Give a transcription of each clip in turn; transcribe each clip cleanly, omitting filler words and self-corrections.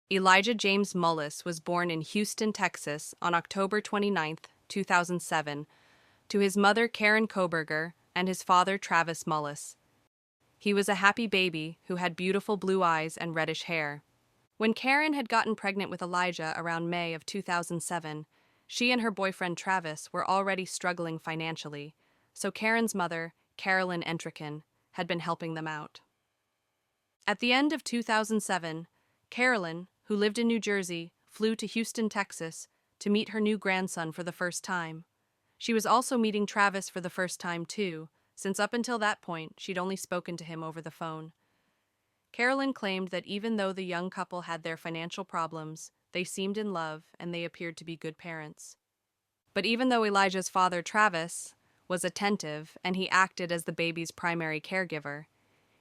Elijah James Mullis was born in Houston, Texas on October 29, 2007, to his mother Karen Koberger and his father Travis Mullis. He was a happy baby who had beautiful blue eyes and reddish hair. When Karen had gotten pregnant with Elijah around May of 2007, she and her boyfriend Travis were already struggling financially, so Karen's mother, Carolyn Entrikin, had been helping them out. At the end of 2007, Carolyn, who lived in New Jersey, flew to Houston, Texas, to meet her new grandson for the first time. She was also meeting Travis for the first time, too, since up until that point she'd only spoken to him over the phone. Carolyn claimed that even though the young couple had their financial problems, they seemed in love and they appeared to be good parents. But even though Elijah's father, Travis, was attentive and he acted as the baby's primary caregiver,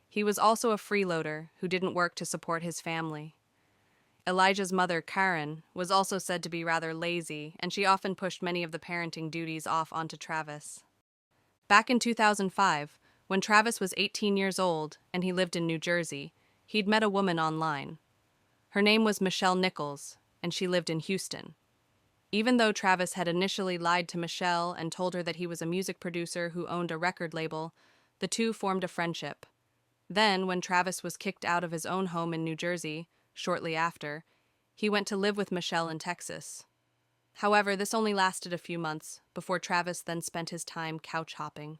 he was also a freeloader who didn't work to support his family. Elijah's mother, Karen, was also said to be rather lazy, and she often pushed many of the parenting duties off onto Travis. Back in 2005, when Travis was 18 years old and he lived in New Jersey, he'd met a woman online. Her name was Michelle Nichols, and she lived in Houston. Even though Travis had initially lied to Michelle and told her that he was a music producer who owned a record label, the two formed a friendship. Then, when Travis was kicked out of his own home in New Jersey, shortly after, he went to live with Michelle in Texas. However, this only lasted a few months, before Travis then spent his time couch hopping.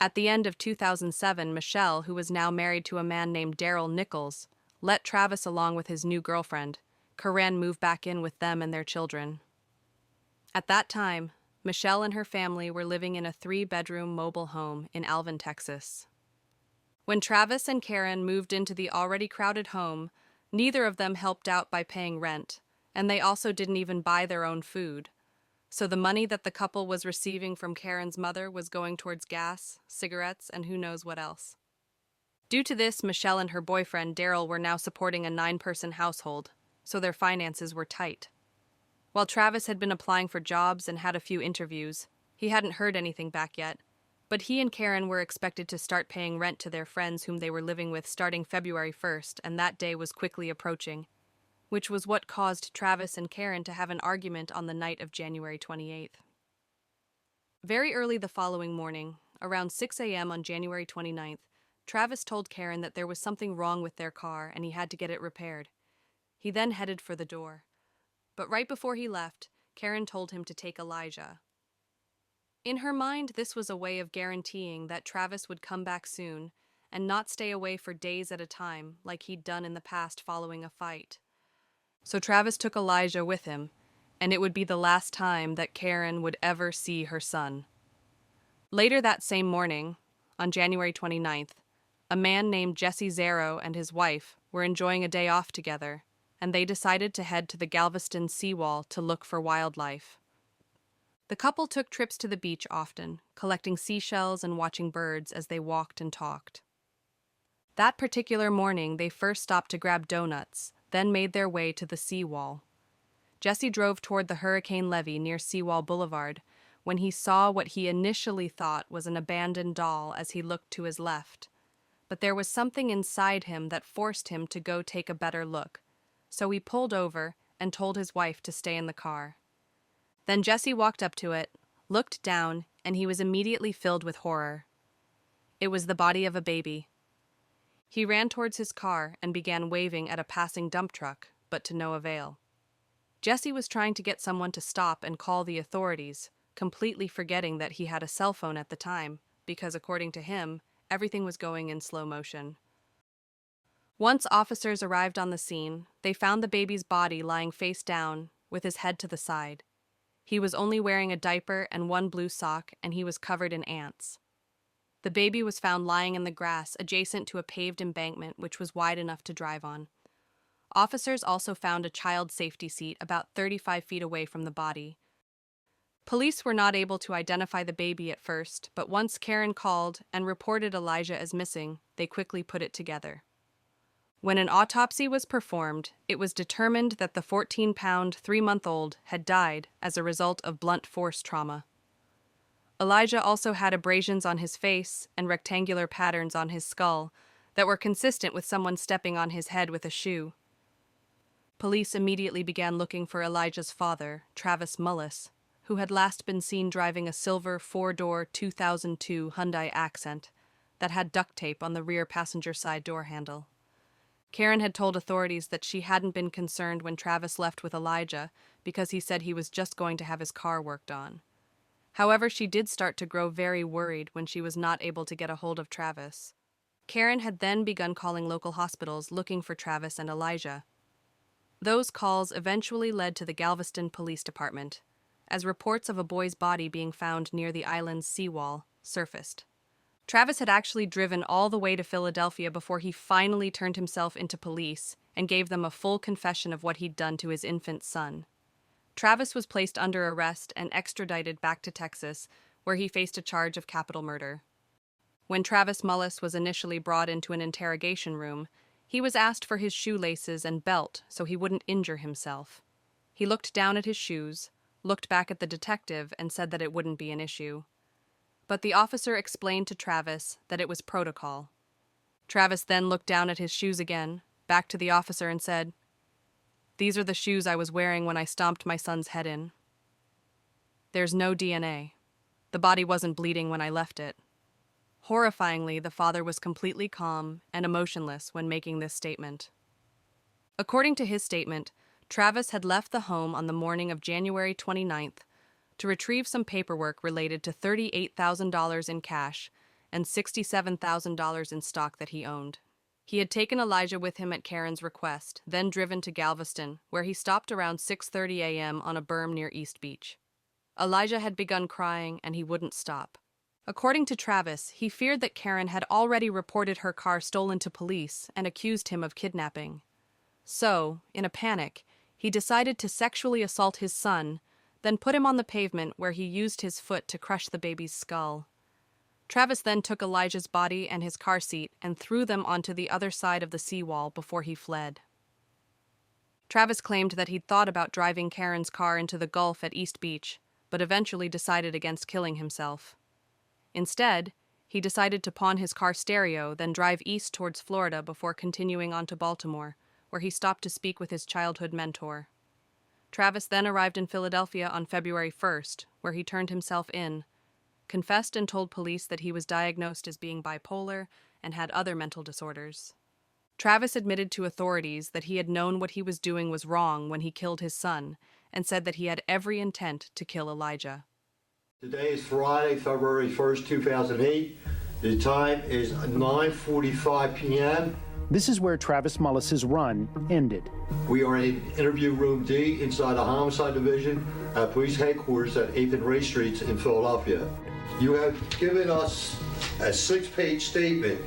At the end of 2007, Michelle, who was now married to a man named Daryl Nichols, let Travis along with his new girlfriend, Karen, move back in with them and their children. At that time, Michelle and her family were living in a 3-bedroom mobile home in Alvin, Texas. When Travis and Karen moved into the already crowded home, neither of them helped out by paying rent, and they also didn't even buy their own food. So the money that the couple was receiving from Karen's mother was going towards gas, cigarettes, and who knows what else. Due to this, Michelle and her boyfriend Daryl were now supporting a 9-person household, so their finances were tight. While Travis had been applying for jobs and had a few interviews, he hadn't heard anything back yet, but he and Karen were expected to start paying rent to their friends whom they were living with starting February 1st, and that day was quickly approaching, which was what caused Travis and Karen to have an argument on the night of January 28th. Very early the following morning, around 6 a.m. on January 29th, Travis told Karen that there was something wrong with their car and he had to get it repaired. He then headed for the door. But right before he left, Karen told him to take Elijah. In her mind, this was a way of guaranteeing that Travis would come back soon and not stay away for days at a time like he'd done in the past following a fight. So Travis took Elijah with him, and it would be the last time that Karen would ever see her son. Later that same morning, on January 29th, a man named Jesse Zero and his wife were enjoying a day off together, and they decided to head to the Galveston seawall to look for wildlife. The couple took trips to the beach often, collecting seashells and watching birds as they walked and talked. That particular morning, they first stopped to grab donuts, then made their way to the seawall. Jesse drove toward the Hurricane Levee near Seawall Boulevard when he saw what he initially thought was an abandoned doll as he looked to his left. But there was something inside him that forced him to go take a better look, so he pulled over and told his wife to stay in the car. Then Jesse walked up to it, looked down, and he was immediately filled with horror. It was the body of a baby. He ran towards his car and began waving at a passing dump truck, but to no avail. Jesse was trying to get someone to stop and call the authorities, completely forgetting that he had a cell phone at the time, because according to him, everything was going in slow motion. Once officers arrived on the scene, they found the baby's body lying face down, with his head to the side. He was only wearing a diaper and one blue sock, and he was covered in ants. The baby was found lying in the grass adjacent to a paved embankment which was wide enough to drive on. Officers also found a child safety seat about 35 feet away from the body. Police were not able to identify the baby at first, but once Karen called and reported Elijah as missing, they quickly put it together. When an autopsy was performed, it was determined that the 14-pound, 3-month-old had died as a result of blunt force trauma. Elijah also had abrasions on his face and rectangular patterns on his skull that were consistent with someone stepping on his head with a shoe. Police immediately began looking for Aalijah's father, Travis Mullis, who had last been seen driving a silver four-door 2002 Hyundai Accent that had duct tape on the rear passenger side door handle. Karen had told authorities that she hadn't been concerned when Travis left with Aalijah because he said he was just going to have his car worked on. However, she did start to grow very worried when she was not able to get a hold of Travis. Karen had then begun calling local hospitals looking for Travis and Aalijah. Those calls eventually led to the Galveston Police Department, as reports of a boy's body being found near the island's seawall surfaced. Travis had actually driven all the way to Philadelphia before he finally turned himself into police and gave them a full confession of what he'd done to his infant son. Travis was placed under arrest and extradited back to Texas, where he faced a charge of capital murder. When Travis Mullis was initially brought into an interrogation room, he was asked for his shoelaces and belt so he wouldn't injure himself. He looked down at his shoes, looked back at the detective, and said that it wouldn't be an issue. But the officer explained to Travis that it was protocol. Travis then looked down at his shoes again, back to the officer, and said, "These are the shoes I was wearing when I stomped my son's head in. There's no DNA. The body wasn't bleeding when I left it." Horrifyingly, the father was completely calm and emotionless when making this statement. According to his statement, Travis had left the home on the morning of January 29th to retrieve some paperwork related to $38,000 in cash and $67,000 in stock that he owned. He had taken Aalijah with him at Karen's request, then driven to Galveston, where he stopped around 6:30 a.m. on a berm near East Beach. Aalijah had begun crying, and he wouldn't stop. According to Travis, he feared that Karen had already reported her car stolen to police and accused him of kidnapping. So, in a panic, he decided to sexually assault his son, then put him on the pavement where he used his foot to crush the baby's skull. Travis then took Aalijah's body and his car seat and threw them onto the other side of the seawall before he fled. Travis claimed that he'd thought about driving Karen's car into the Gulf at East Beach, but eventually decided against killing himself. Instead, he decided to pawn his car stereo, then drive east towards Florida before continuing on to Baltimore, where he stopped to speak with his childhood mentor. Travis then arrived in Philadelphia on February 1st, where he turned himself in, confessed and told police that he was diagnosed as being bipolar and had other mental disorders. Travis admitted to authorities that he had known what he was doing was wrong when he killed his son, and said that he had every intent to kill Aalijah. Today is Friday, February 1st, 2008. The time is 9:45 p.m. This is where Travis Mullis's run ended. We are in interview room D inside the homicide division at police headquarters at 8th and Ray Streets in Philadelphia. You have given us a 6-page statement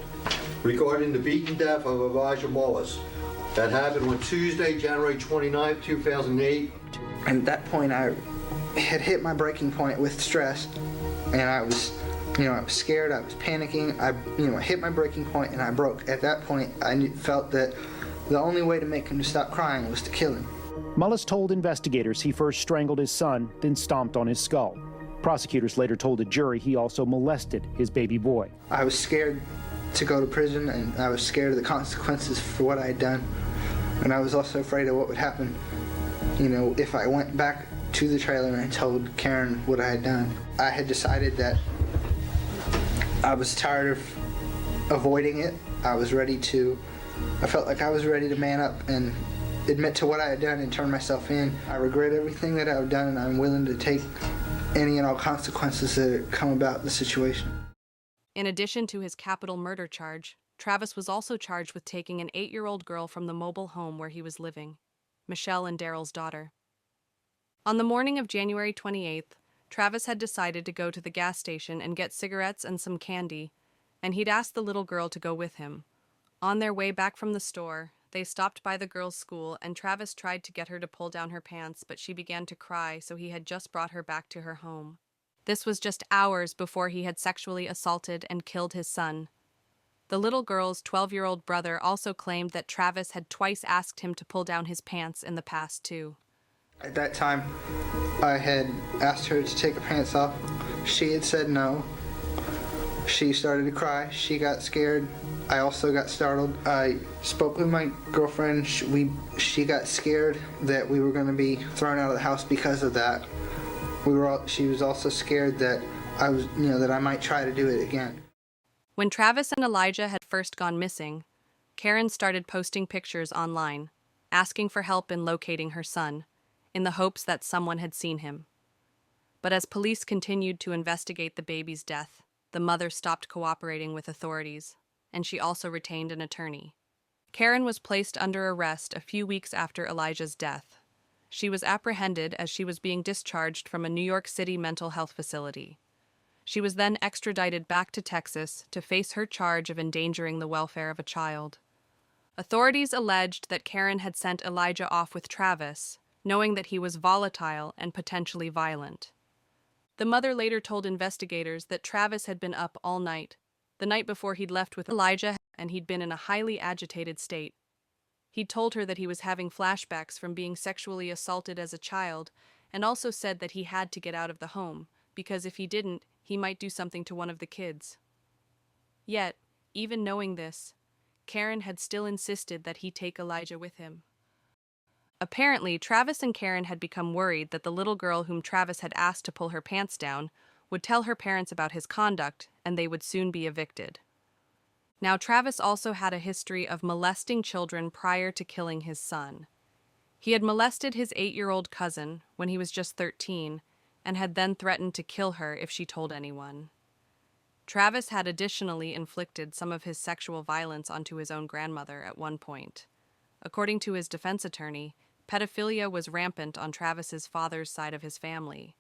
regarding the beaten death of Aalijah Mullis that happened on Tuesday, January 29th, 2008. At that point, I had hit my breaking point with stress, and I was scared, I was panicking, I hit my breaking point and I broke. At that point, I felt that the only way to make him stop crying was to kill him. Mullis told investigators he first strangled his son, then stomped on his skull. Prosecutors later told a jury he also molested his baby boy. I was scared to go to prison, and I was scared of the consequences for what I had done. And I was also afraid of what would happen, if I went back to the trailer and told Karen what I had done. I had decided that I was tired of avoiding it. I felt like I was ready to man up and admit to what I had done and turn myself in. I regret everything that I've done, and I'm willing to take any and all consequences that come about the situation. In addition to his capital murder charge, Travis was also charged with taking an 8-year-old girl from the mobile home where he was living, Michelle and Daryl's daughter. On the morning of January 28th, Travis had decided to go to the gas station and get cigarettes and some candy, and he'd asked the little girl to go with him. On their way back from the store, they stopped by the girl's school, and Travis tried to get her to pull down her pants, but she began to cry, so he had just brought her back to her home. This was just hours before he had sexually assaulted and killed his son. The little girl's 12-year-old brother also claimed that Travis had twice asked him to pull down his pants in the past, too. At that time, I had asked her to take her pants off. She had said no. She started to cry. She got scared. I also got startled. I spoke with my girlfriend. She got scared that we were going to be thrown out of the house because of that. She was also scared that that I might try to do it again. When Travis and Aalijah had first gone missing, Karen started posting pictures online, asking for help in locating her son, in the hopes that someone had seen him. But as police continued to investigate the baby's death, the mother stopped cooperating with authorities, and she also retained an attorney. Karen was placed under arrest a few weeks after Aalijah's death. She was apprehended as she was being discharged from a New York City mental health facility. She was then extradited back to Texas to face her charge of endangering the welfare of a child. Authorities alleged that Karen had sent Aalijah off with Travis, knowing that he was volatile and potentially violent. The mother later told investigators that Travis had been up all night, the night before he'd left with Aalijah, and he'd been in a highly agitated state. He'd told her that he was having flashbacks from being sexually assaulted as a child, and also said that he had to get out of the home, because if he didn't, he might do something to one of the kids. Yet, even knowing this, Karen had still insisted that he take Aalijah with him. Apparently, Travis and Karen had become worried that the little girl whom Travis had asked to pull her pants down would tell her parents about his conduct, and they would soon be evicted. Now, Travis also had a history of molesting children prior to killing his son. He had molested his 8-year-old cousin when he was just 13, and had then threatened to kill her if she told anyone. Travis had additionally inflicted some of his sexual violence onto his own grandmother at one point. According to his defense attorney, pedophilia was rampant on Travis's father's side of his family.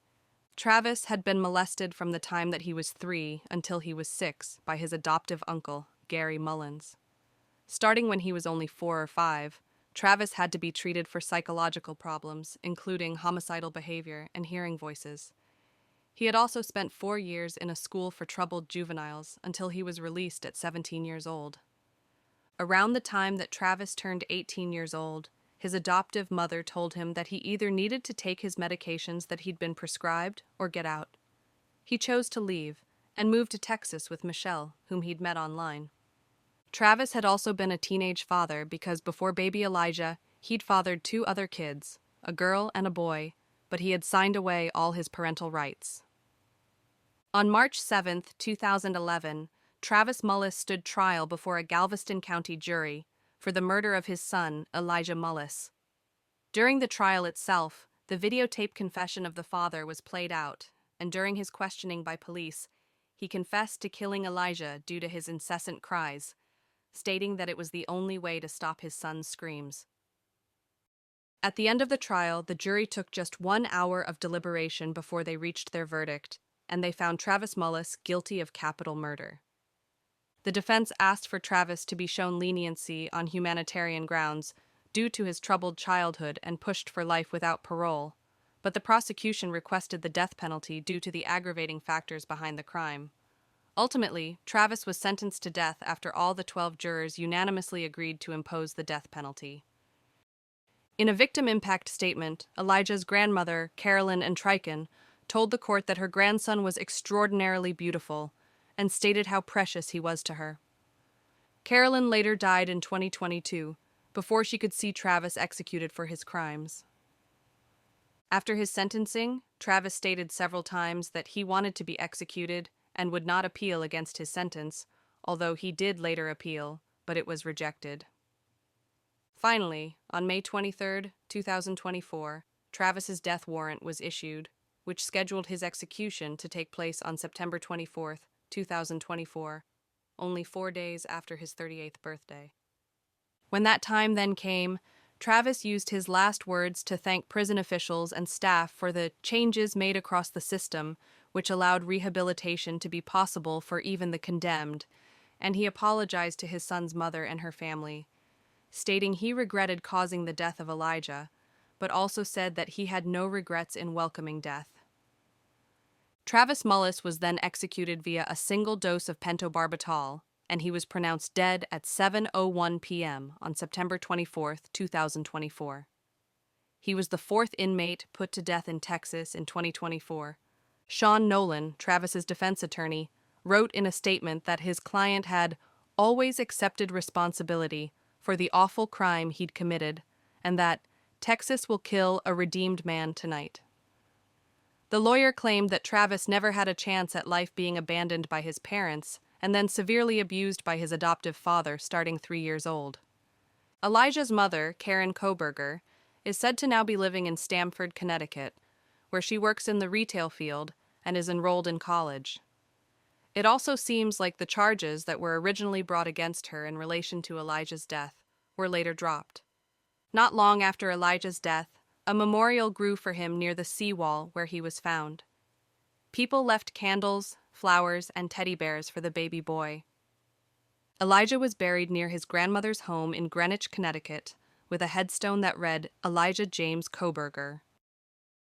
Travis had been molested from the time that he was 3 until he was 6 by his adoptive uncle, Aalijah Mullis. Starting when he was only 4 or 5, Travis had to be treated for psychological problems, including homicidal behavior and hearing voices. He had also spent 4 years in a school for troubled juveniles until he was released at 17 years old. Around the time that Travis turned 18 years old, his adoptive mother told him that he either needed to take his medications that he'd been prescribed or get out. He chose to leave and moved to Texas with Michelle, whom he'd met online. Travis had also been a teenage father because before baby Aalijah, he'd fathered 2 other kids, a girl and a boy, but he had signed away all his parental rights. On March 7, 2011, Travis Mullis stood trial before a Galveston County jury for the murder of his son, Aalijah Mullis. During the trial itself, the videotape confession of the father was played out, and during his questioning by police, he confessed to killing Aalijah due to his incessant cries, stating that it was the only way to stop his son's screams. At the end of the trial, the jury took just 1 hour of deliberation before they reached their verdict, and they found Travis Mullis guilty of capital murder. The defense asked for Travis to be shown leniency on humanitarian grounds due to his troubled childhood and pushed for life without parole, but the prosecution requested the death penalty due to the aggravating factors behind the crime. Ultimately, Travis was sentenced to death after all the 12 jurors unanimously agreed to impose the death penalty. In a victim impact statement, Aalijah's grandmother, Carolyn Entriken, told the court that her grandson was extraordinarily beautiful and stated how precious he was to her. Carolyn later died in 2022, before she could see Travis executed for his crimes. After his sentencing, Travis stated several times that he wanted to be executed and would not appeal against his sentence, although he did later appeal, but it was rejected. Finally, on May 23, 2024, Travis's death warrant was issued, which scheduled his execution to take place on September 24, 2024, only 4 days after his 38th birthday. When that time then came, Travis used his last words to thank prison officials and staff for the changes made across the system, which allowed rehabilitation to be possible for even the condemned, and he apologized to his son's mother and her family, stating he regretted causing the death of Aalijah, but also said that he had no regrets in welcoming death. Travis Mullis was then executed via a single dose of pentobarbital, and he was pronounced dead at 7:01 p.m. on September 24, 2024. He was the 4th inmate put to death in Texas in 2024. Sean Nolan, Travis's defense attorney, wrote in a statement that his client had always accepted responsibility for the awful crime he'd committed, and that Texas will kill a redeemed man tonight. The lawyer claimed that Travis never had a chance at life being abandoned by his parents and then severely abused by his adoptive father starting 3 years old. Aalijah's mother, Karen Koberger, is said to now be living in Stamford, Connecticut, where she works in the retail field and is enrolled in college. It also seems like the charges that were originally brought against her in relation to Aalijah's death were later dropped. Not long after Aalijah's death, a memorial grew for him near the seawall where he was found. People left candles, flowers, and teddy bears for the baby boy. Aalijah was buried near his grandmother's home in Greenwich, Connecticut, with a headstone that read Aalijah James Koberger.